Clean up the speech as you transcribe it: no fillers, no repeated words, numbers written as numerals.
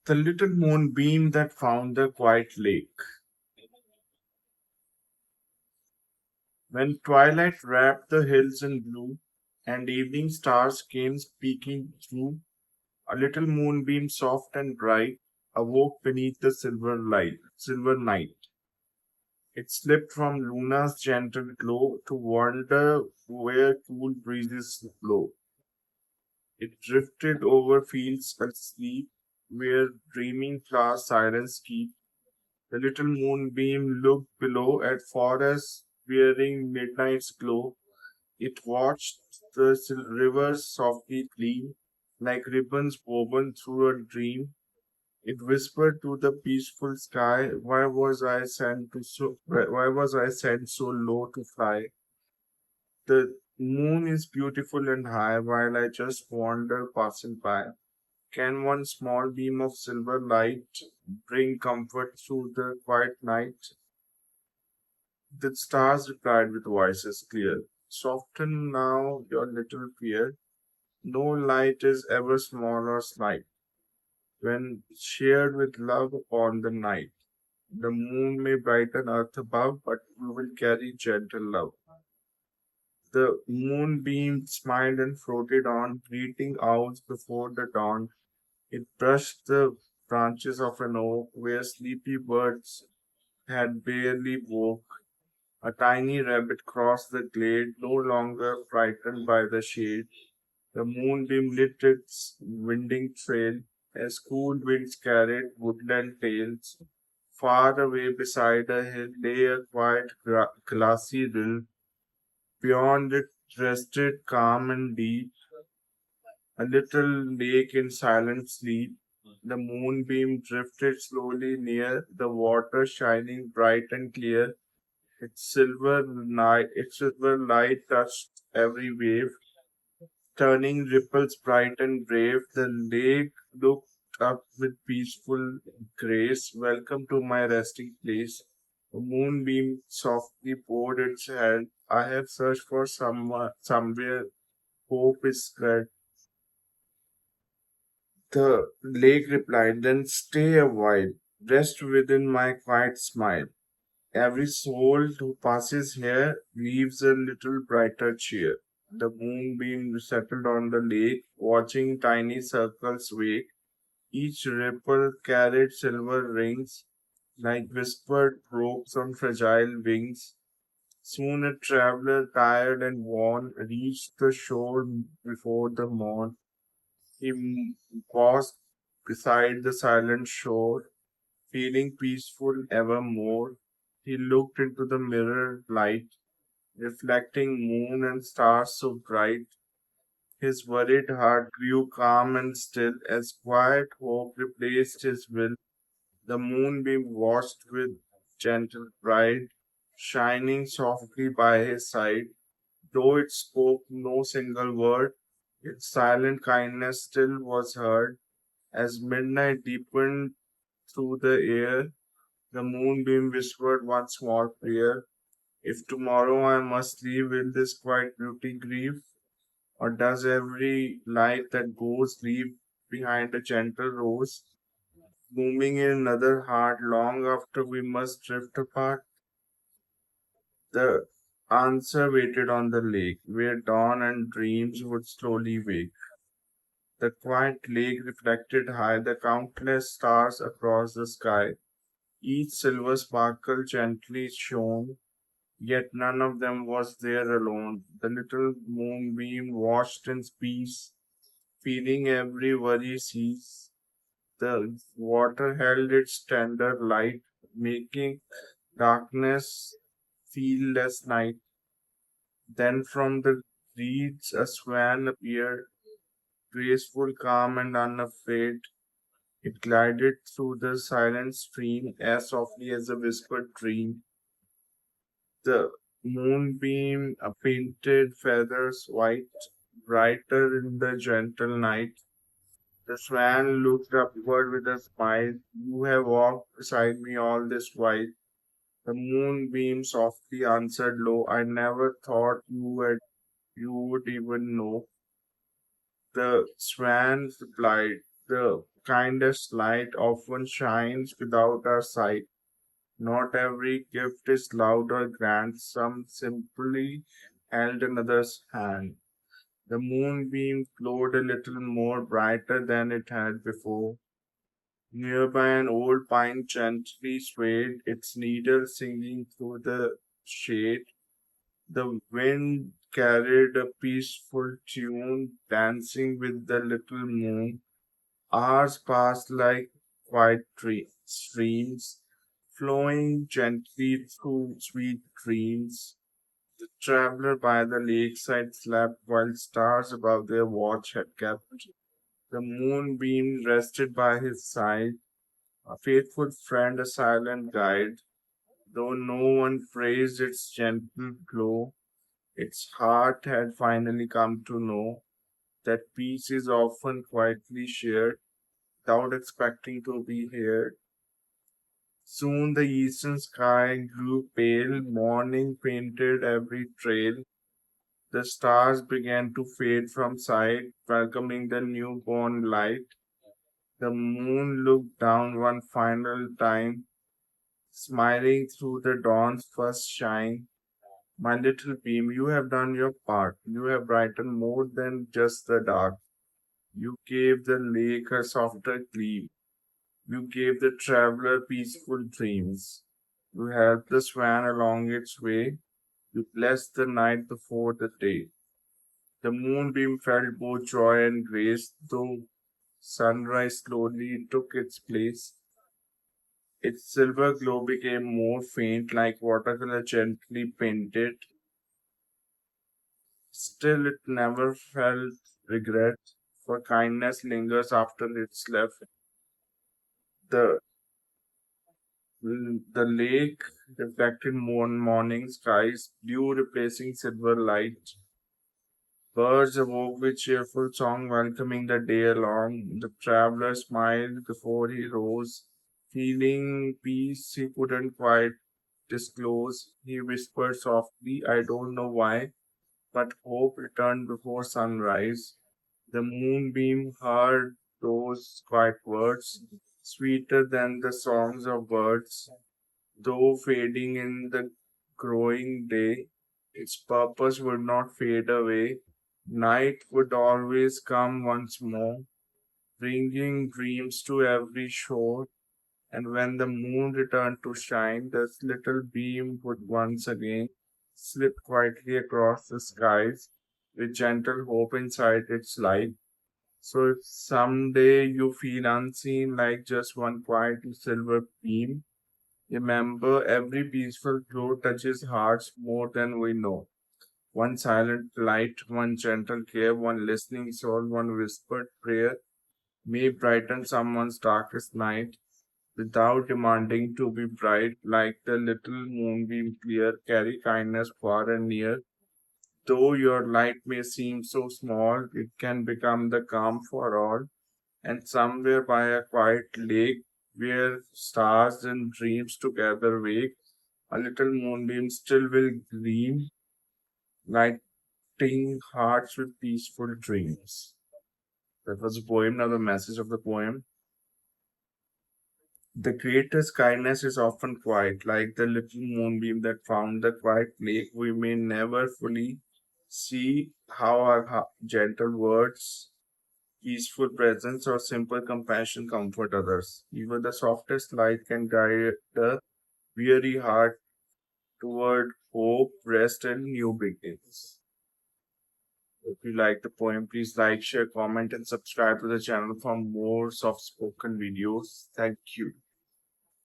The little moonbeam that found the quiet lake. When twilight wrapped the hills in blue, and evening stars came peeking through, a little moonbeam, soft and bright, awoke beneath the silver night. It slipped from Luna's gentle glow to wander where cool breezes blow. It drifted over fields asleep, where dreaming flowers silence keep. The little moonbeam looked below at forests wearing midnight's glow. It watched the rivers softly gleam, like ribbons woven through a dream. It whispered to the peaceful sky, why was I sent so low to fly? The moon is beautiful and high, while I just wander passing by. Can one small beam of silver light bring comfort through the quiet night? The stars replied with voices clear. Soften now your little fear. No light is ever small or slight when shared with love upon the night. The moon may brighten earth above, but you will carry gentle love. The moonbeam smiled and floated on, greeting owls before the dawn. It brushed the branches of an oak where sleepy birds had barely woke. A tiny rabbit crossed the glade, no longer frightened by the shade. The moonbeam lit its winding trail as cool winds carried woodland tales. Far away beside a hill lay a quiet glassy rill. Beyond it rested calm and deep, a little lake in silent sleep. The moonbeam drifted slowly near, the water shining bright and clear. Its silver light touched every wave, turning ripples bright and brave. The lake looked up with peaceful grace. Welcome to my resting place. The moonbeam softly poured its head. I have searched for somewhere hope is spread. The lake replied, then stay a while. Rest within my quiet smile. Every soul who passes here leaves a little brighter cheer. The moonbeam settled on the lake, watching tiny circles wake. Each ripple carried silver rings, like whispered ropes on fragile wings. Soon a traveler, tired and worn, reached the shore before the morn. He paused beside the silent shore, feeling peaceful evermore. He looked into the mirror light, reflecting moon and stars so bright. His worried heart grew calm and still as quiet hope replaced his will. The moonbeam watched with gentle pride, shining softly by his side. Though it spoke no single word, its silent kindness still was heard. As midnight deepened through the air, the moonbeam whispered one small prayer. If tomorrow I must leave, will this quiet beauty grieve? Or does every light that goes leave behind a gentle rose, blooming in another heart long after we must drift apart? The answer waited on the lake, where dawn and dreams would slowly wake. The quiet lake reflected high the countless stars across the sky. Each silver sparkle gently shone, yet none of them was there alone. The little moonbeam watched in peace, feeling every worry cease. The water held its tender light, making darkness feel less night. Then from the reeds a swan appeared, graceful, calm, and unafraid. It glided through the silent stream as softly as a whispered dream. The moonbeam painted feathers white, brighter in the gentle night. The swan looked upward with a smile. You have walked beside me all this while. The moonbeam softly answered low. I never thought you would even know. The swan replied. The kindest light often shines without our sight. Not every gift is loud or grand, some simply held another's hand. The moonbeam glowed a little more brighter than it had before. Nearby, an old pine gently swayed, its needle singing through the shade. The wind carried a peaceful tune, dancing with the little moon. Hours passed like quiet streams, flowing gently through sweet dreams. The traveler by the lakeside slept while stars above their watch had kept. The moonbeam rested by his side, a faithful friend, a silent guide. Though no one praised its gentle glow, its heart had finally come to know that peace is often quietly shared without expecting to be heard. Soon the eastern sky grew pale, morning painted every trail. The stars began to fade from sight, welcoming the newborn light. The moon looked down one final time, smiling through the dawn's first shine. My little beam, you have done your part. You have brightened more than just the dark. You gave the lake a softer gleam. You gave the traveler peaceful dreams. You helped the swan along its way. You blessed the night before the day. The moonbeam felt both joy and grace, though sunrise slowly took its place. Its silver glow became more faint, like watercolor gently painted. Still, it never felt regret, for kindness lingers after it's left. The the lake reflected morning skies, blue replacing silver light. Birds awoke with cheerful song, welcoming the day along. The traveler smiled before he rose, feeling peace he couldn't quite disclose. He whispered softly, I don't know why, but hope returned before sunrise. The moonbeam heard those quiet words, sweeter than the songs of birds. Though fading in the growing day, its purpose would not fade away. Night would always come once more, bringing dreams to every shore. And when the moon returned to shine, this little beam would once again slip quietly across the skies with gentle hope inside its light. So if someday you feel unseen like just one quiet silver beam, remember every peaceful glow touches hearts more than we know. One silent light, one gentle care, one listening soul, one whispered prayer may brighten someone's darkest night without demanding to be bright, like the little moonbeam clear, carry kindness far and near. Though your light may seem so small, it can become the calm for all. And somewhere by a quiet lake, where stars and dreams together wake, a little moonbeam still will gleam, lighting hearts with peaceful dreams. That was a poem. Now the message of the poem. The greatest kindness is often quiet, like the little moonbeam that found the quiet lake. We may never fully see how our gentle words, peaceful presence, or simple compassion comfort others. Even the softest light can guide the weary heart toward hope, rest, and new beginnings. If you like the poem, please like, share, comment, and subscribe to the channel for more soft spoken videos. Thank you.